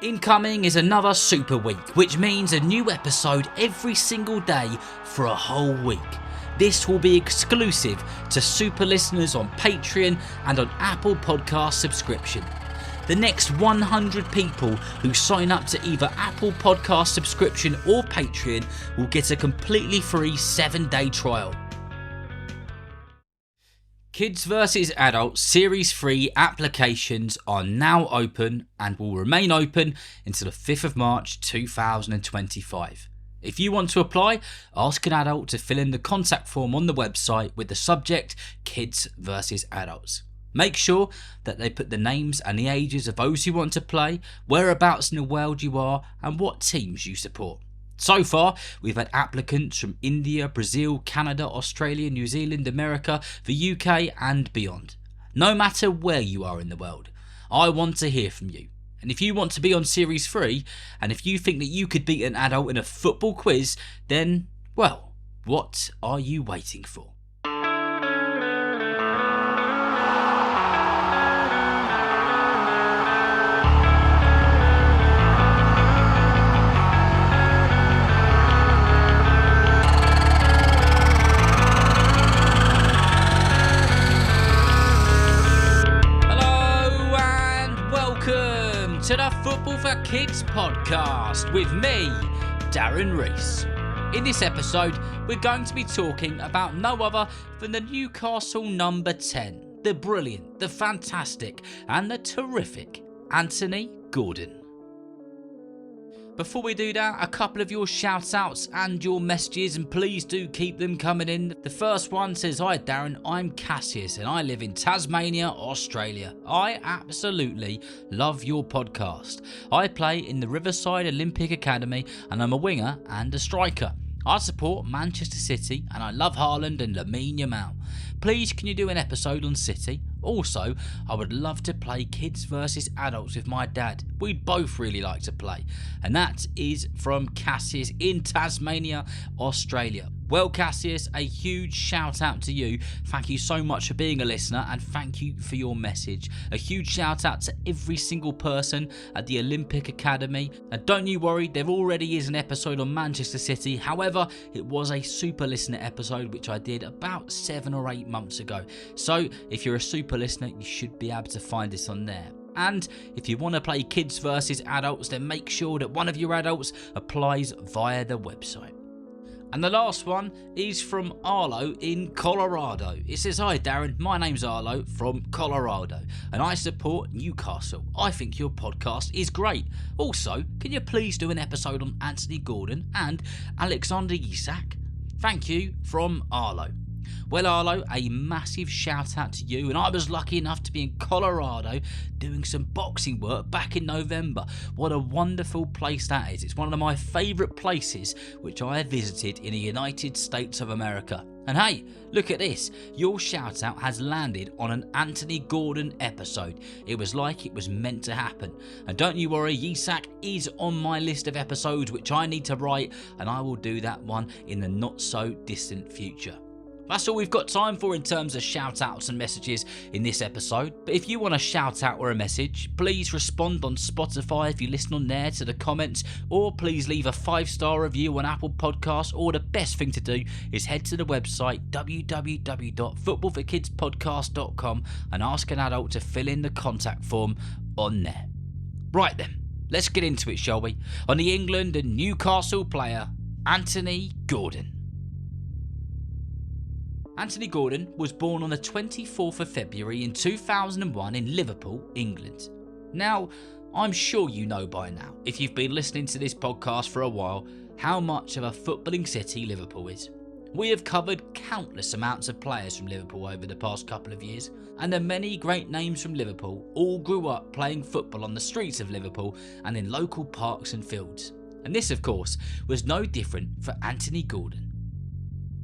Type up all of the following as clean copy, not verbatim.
Incoming is another Super Week, which means a new episode every single day for a whole week. This will be exclusive to Super listeners on Patreon and on Apple Podcast subscription. The next 100 people who sign up to either Apple Podcast subscription or Patreon will get a completely free 7-day trial. Kids vs Adults Series 3 applications are now open and will remain open until the 5th of March 2025. If you want to apply, ask an adult to fill in the contact form on the website with the subject Kids vs Adults. Make sure that they put the names and the ages of those who want to play, whereabouts in the world you are and what teams you support. So far, we've had applicants from India, Brazil, Canada, Australia, New Zealand, America, the UK and beyond. No matter where you are in the world, I want to hear from you. And if you want to be on Series 3, and if you think that you could beat an adult in a football quiz, then, well, what are you waiting for? To the Football for Kids podcast with me, Darren Rees. In this episode, we're going to be talking about no other than the Newcastle number 10, the brilliant, the fantastic and the terrific Anthony Gordon. Before we do that, a couple of your shout outs and your messages, and please do keep them coming in. The first one says, "Hi Darren, I'm Cassius and I live in Tasmania, Australia. I absolutely love your podcast. I play in the Riverside Olympic Academy and I'm a winger and a striker. I support Manchester City and I love Haaland and Lamine Yamal. Please can you do an episode on City? Also, I would love to play Kids vs Adults with my dad. We'd both really like to play." And that is from Cassius in Tasmania, Australia. Well, Cassius, a huge shout out to you. Thank you so much for being a listener and thank you for your message. A huge shout out to every single person at the Olympic Academy. And don't you worry, there already is an episode on Manchester City. However, it was a super listener episode which I did about 7 or 8 months ago. So if you're a super listener, you should be able to find this on there. And if you want to play Kids vs Adults, then make sure that one of your adults applies via the website. And the last one is from Arlo in Colorado. It says, "Hi Darren, my name's Arlo from Colorado and I support Newcastle. I think your podcast is great. Also, can you please do an episode on Anthony Gordon and Alexander Isak? Thank you from Arlo." Well, Arlo, a massive shout out to you, and I was lucky enough to be in Colorado doing some boxing work back in November. What a wonderful place that is. It's one of my favourite places which I have visited in the United States of America. And hey, look at this, your shout out has landed on an Anthony Gordon episode. It was like it was meant to happen. And don't you worry, Isak is on my list of episodes which I need to write, and I will do that one in the not so distant future. That's all we've got time for in terms of shout outs and messages in this episode. But if you want a shout out or a message, please respond on Spotify if you listen on there to the comments, or please leave a 5-star review on Apple Podcasts, or the best thing to do is head to the website www.footballforkidspodcast.com and ask an adult to fill in the contact form on there. Right then, let's get into it, shall we? On the England and Newcastle player, Anthony Gordon. Anthony Gordon was born on the 24th of February in 2001 in Liverpool, England. Now, I'm sure you know by now, if you've been listening to this podcast for a while, how much of a footballing city Liverpool is. We have covered countless amounts of players from Liverpool over the past couple of years, and the many great names from Liverpool all grew up playing football on the streets of Liverpool and in local parks and fields. And this, of course, was no different for Anthony Gordon.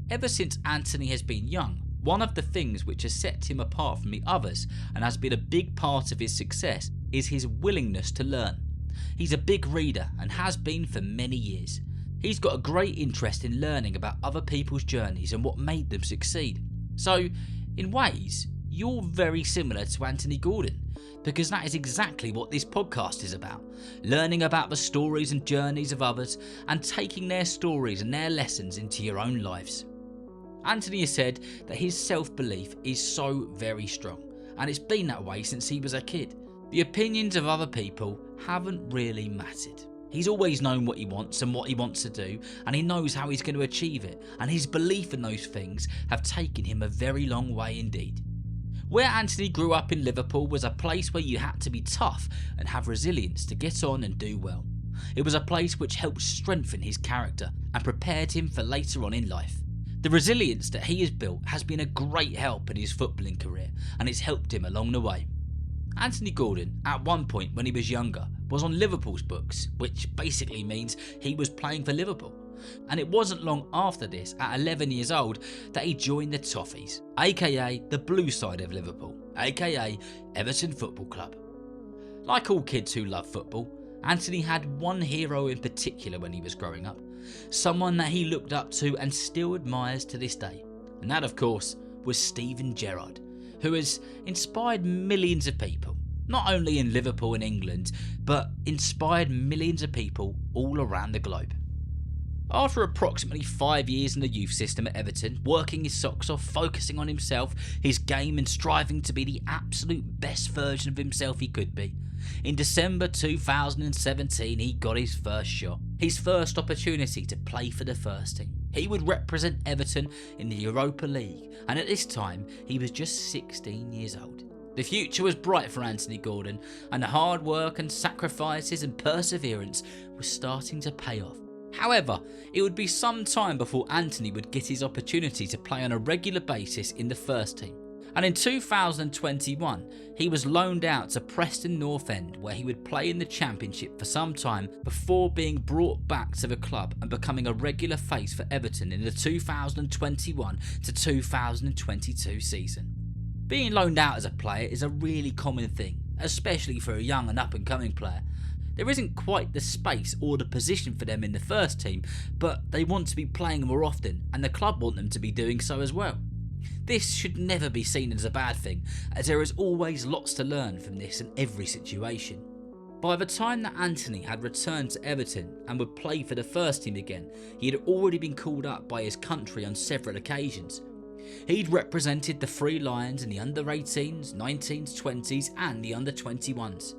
Ever since Anthony has been young, one of the things which has set him apart from the others and has been a big part of his success is his willingness to learn. He's a big reader and has been for many years. He's got a great interest in learning about other people's journeys and what made them succeed. So, in ways, you're very similar to Anthony Gordon, because that is exactly what this podcast is about. Learning about the stories and journeys of others and taking their stories and their lessons into your own lives. Anthony has said that his self-belief is so very strong, and it's been that way since he was a kid. The opinions of other people haven't really mattered. He's always known what he wants and what he wants to do, and he knows how he's going to achieve it, and his belief in those things have taken him a very long way indeed. Where Anthony grew up in Liverpool was a place where you had to be tough and have resilience to get on and do well. It was a place which helped strengthen his character and prepared him for later on in life. The resilience that he has built has been a great help in his footballing career, and it's helped him along the way. Anthony Gordon, at one point when he was younger, was on Liverpool's books, which basically means he was playing for Liverpool. And it wasn't long after this, at 11 years old, that he joined the Toffees, aka the blue side of Liverpool, aka Everton Football Club. Like all kids who love football, Anthony had one hero in particular when he was growing up, someone that he looked up to and still admires to this day, and that of course was Steven Gerrard, who has inspired millions of people, not only in Liverpool and England, but inspired millions of people all around the globe. After approximately 5 years in the youth system at Everton, working his socks off, focusing on himself, his game and striving to be the absolute best version of himself he could be, in December 2017 he got his first shot, his first opportunity to play for the first team. He would represent Everton in the Europa League, and at this time he was just 16 years old. The future was bright for Anthony Gordon, and the hard work and sacrifices and perseverance was starting to pay off. However, it would be some time before Anthony would get his opportunity to play on a regular basis in the first team. And in 2021, he was loaned out to Preston North End, where he would play in the Championship for some time before being brought back to the club and becoming a regular face for Everton in the 2021 to 2022 season. Being loaned out as a player is a really common thing, especially for a young and up-and-coming player. There isn't quite the space or the position for them in the first team, but they want to be playing more often, and the club want them to be doing so as well. This should never be seen as a bad thing, as there is always lots to learn from this in every situation. By the time that Anthony had returned to Everton and would play for the first team again, he had already been called up by his country on several occasions. He'd represented the Three Lions in the under-18s, 19s, 20s and the under-21s.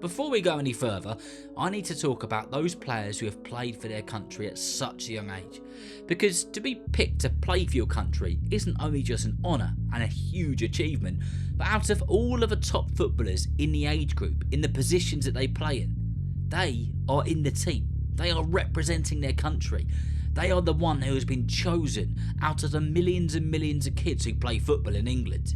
Before we go any further, I need to talk about those players who have played for their country at such a young age. Because to be picked to play for your country isn't only just an honour and a huge achievement, but out of all of the top footballers in the age group, in the positions that they play in, they are in the team. They are representing their country. They are the one who has been chosen out of the millions and millions of kids who play football in England.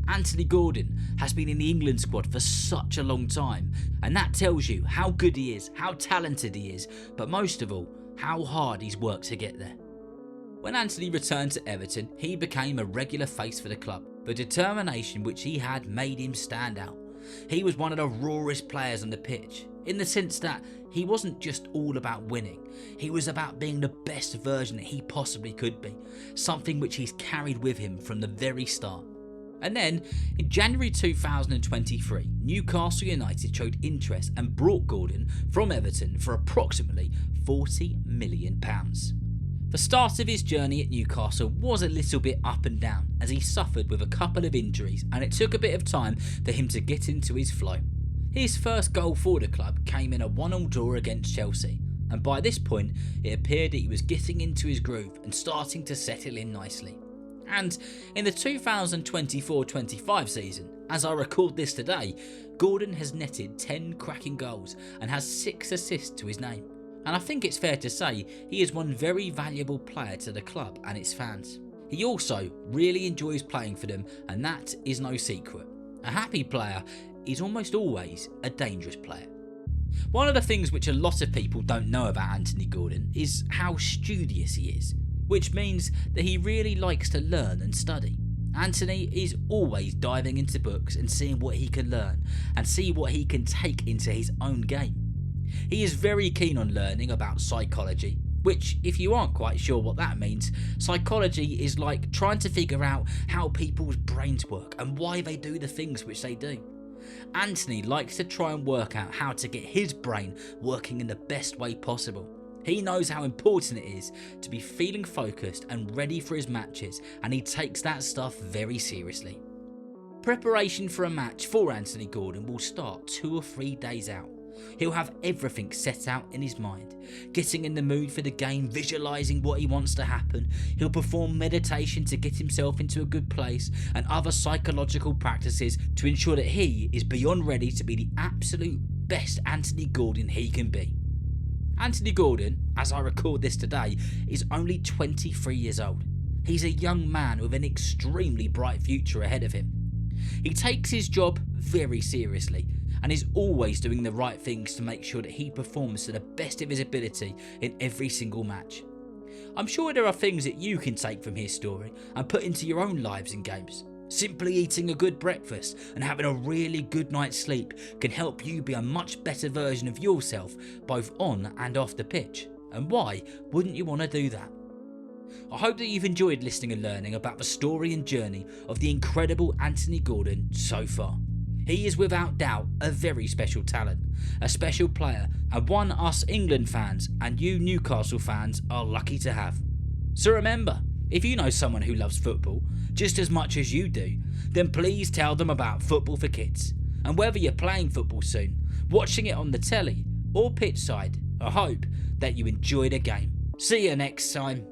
Anthony Gordon has been in the England squad for such a long time, and that tells you how good he is, how talented he is, but most of all, how hard he's worked to get there. When Anthony returned to Everton, he became a regular face for the club. The determination which he had made him stand out. He was one of the rawest players on the pitch, in the sense that he wasn't just all about winning, he was about being the best version that he possibly could be, something which he's carried with him from the very start. And then, in January 2023, Newcastle United showed interest and brought Gordon from Everton for approximately £40 million. The start of his journey at Newcastle was a little bit up and down, as he suffered with a couple of injuries and it took a bit of time for him to get into his flow. His first goal for the club came in a 1-1 draw against Chelsea, and by this point it appeared that he was getting into his groove and starting to settle in nicely. And in the 2024-25 season, as I record this today, Gordon has netted 10 cracking goals and has 6 assists to his name. And I think it's fair to say he is one very valuable player to the club and its fans. He also really enjoys playing for them, and that is no secret. A happy player is almost always a dangerous player. One of the things which a lot of people don't know about Anthony Gordon is how studious he is, which means that he really likes to learn and study. Anthony is always diving into books and seeing what he can learn and see what he can take into his own game. He is very keen on learning about psychology, Which, if you aren't quite sure what that means, psychology is like trying to figure out how people's brains work and why they do the things which they do. Anthony likes to try and work out how to get his brain working in the best way possible. He knows how important it is to be feeling focused and ready for his matches, and he takes that stuff very seriously. Preparation for a match for Anthony Gordon will start 2 or 3 days out. He'll have everything set out in his mind, getting in the mood for the game, visualising what he wants to happen. He'll perform meditation to get himself into a good place and other psychological practices to ensure that he is beyond ready to be the absolute best Anthony Gordon he can be. Anthony Gordon, as I record this today, is only 23 years old. He's a young man with an extremely bright future ahead of him. He takes his job very seriously and is always doing the right things to make sure that he performs to the best of his ability in every single match. I'm sure there are things that you can take from his story and put into your own lives and games. Simply eating a good breakfast and having a really good night's sleep can help you be a much better version of yourself both on and off the pitch. And why wouldn't you want to do that? I hope that you've enjoyed listening and learning about the story and journey of the incredible Anthony Gordon so far. He is without doubt a very special talent, a special player, and one us England fans and you Newcastle fans are lucky to have. So remember, if you know someone who loves football just as much as you do, then please tell them about Football for Kids. And whether you're playing football soon, watching it on the telly, or pitch side, I hope that you enjoy the game. See you next time.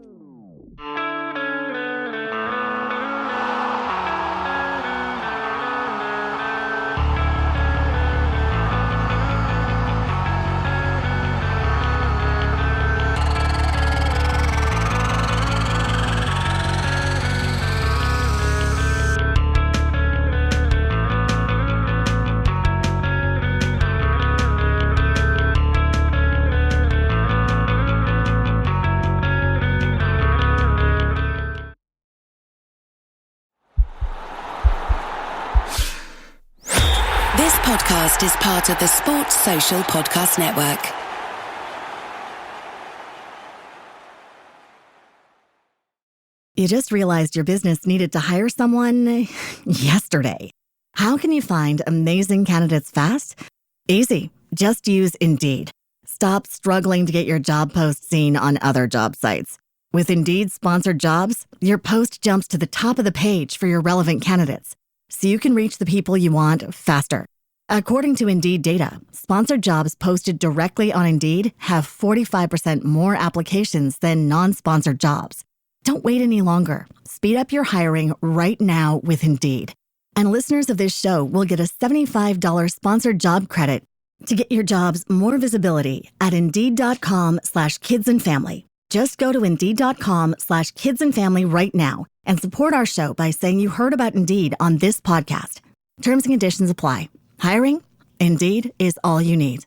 This podcast is part of the Sports Social Podcast Network. You just realized your business needed to hire someone yesterday. How can you find amazing candidates fast? Easy. Just use Indeed. Stop struggling to get your job post seen on other job sites. With Indeed sponsored jobs, your post jumps to the top of the page for your relevant candidates, so you can reach the people you want faster. According to Indeed data, sponsored jobs posted directly on Indeed have 45% more applications than non-sponsored jobs. Don't wait any longer. Speed up your hiring right now with Indeed. And listeners of this show will get a $75 sponsored job credit to get your jobs more visibility at Indeed.com/kidsandfamily. Just go to Indeed.com/kidsandfamily right now and support our show by saying you heard about Indeed on this podcast. Terms and conditions apply. Hiring? Indeed is all you need.